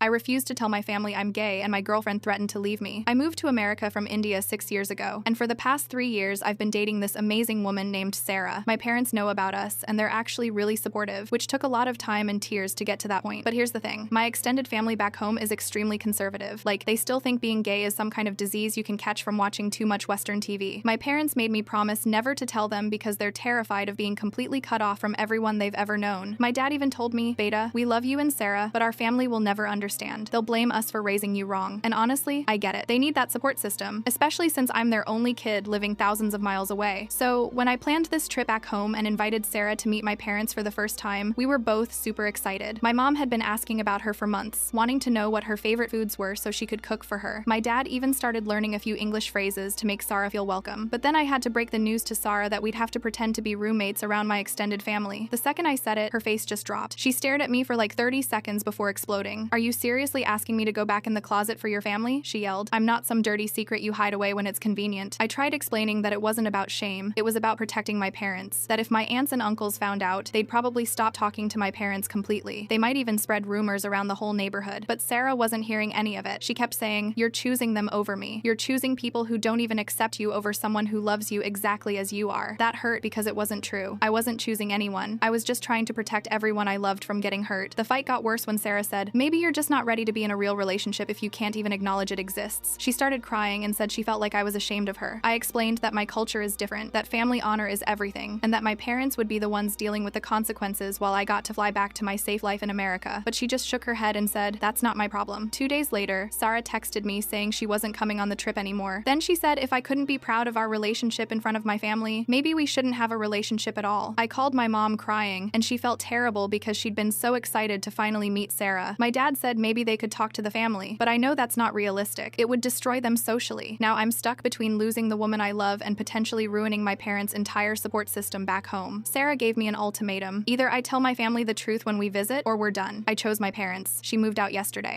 I refused to tell my family I'm gay, and my girlfriend threatened to leave me. I moved to America from India 6 years ago, and for the past 3 years, I've been dating this amazing woman named Sarah. My parents know about us, and they're actually really supportive, which took a lot of time and tears to get to that point. But here's the thing. My extended family back home is extremely conservative. Like, they still think being gay is some kind of disease you can catch from watching too much Western TV. My parents made me promise never to tell them because they're terrified of being completely cut off from everyone they've ever known. My dad even told me, "Beta, we love you and Sarah, but our family will never understand. They'll blame us for raising you wrong." And honestly, I get it. They need that support system, especially since I'm their only kid living thousands of miles away. So when I planned this trip back home and invited Sarah to meet my parents for the first time, we were both super excited. My mom had been asking about her for months, wanting to know what her favorite foods were so she could cook for her. My dad even started learning a few English phrases to make Sarah feel welcome. But then I had to break the news to Sarah that we'd have to pretend to be roommates around my extended family. The second I said it, her face just dropped. She stared at me for like 30 seconds before exploding. "Are you seriously asking me to go back in the closet for your family?" she yelled. "I'm not some dirty secret you hide away when it's convenient." I tried explaining that it wasn't about shame, it was about protecting my parents. That if my aunts and uncles found out, they'd probably stop talking to my parents completely. They might even spread rumors around the whole neighborhood. But Sarah wasn't hearing any of it. She kept saying, "You're choosing them over me. You're choosing people who don't even accept you over someone who loves you exactly as you are." That hurt because it wasn't true. I wasn't choosing anyone. I was just trying to protect everyone I loved from getting hurt. The fight got worse when Sarah said, "Maybe you're just not ready to be in a real relationship if you can't even acknowledge it exists." She started crying and said she felt like I was ashamed of her. I explained that my culture is different, that family honor is everything, and that my parents would be the ones dealing with the consequences while I got to fly back to my safe life in America. But she just shook her head and said, "That's not my problem." 2 days later, Sarah texted me saying she wasn't coming on the trip anymore. Then she said if I couldn't be proud of our relationship in front of my family, maybe we shouldn't have a relationship at all. I called my mom crying, and she felt terrible because she'd been so excited to finally meet Sarah. My dad said maybe they could talk to the family, but I know that's not realistic. It would destroy them socially. Now I'm stuck between losing the woman I love and potentially ruining my parents' entire support system back home. Sarah gave me an ultimatum. Either I tell my family the truth when we visit, or we're done. I chose my parents. She moved out yesterday.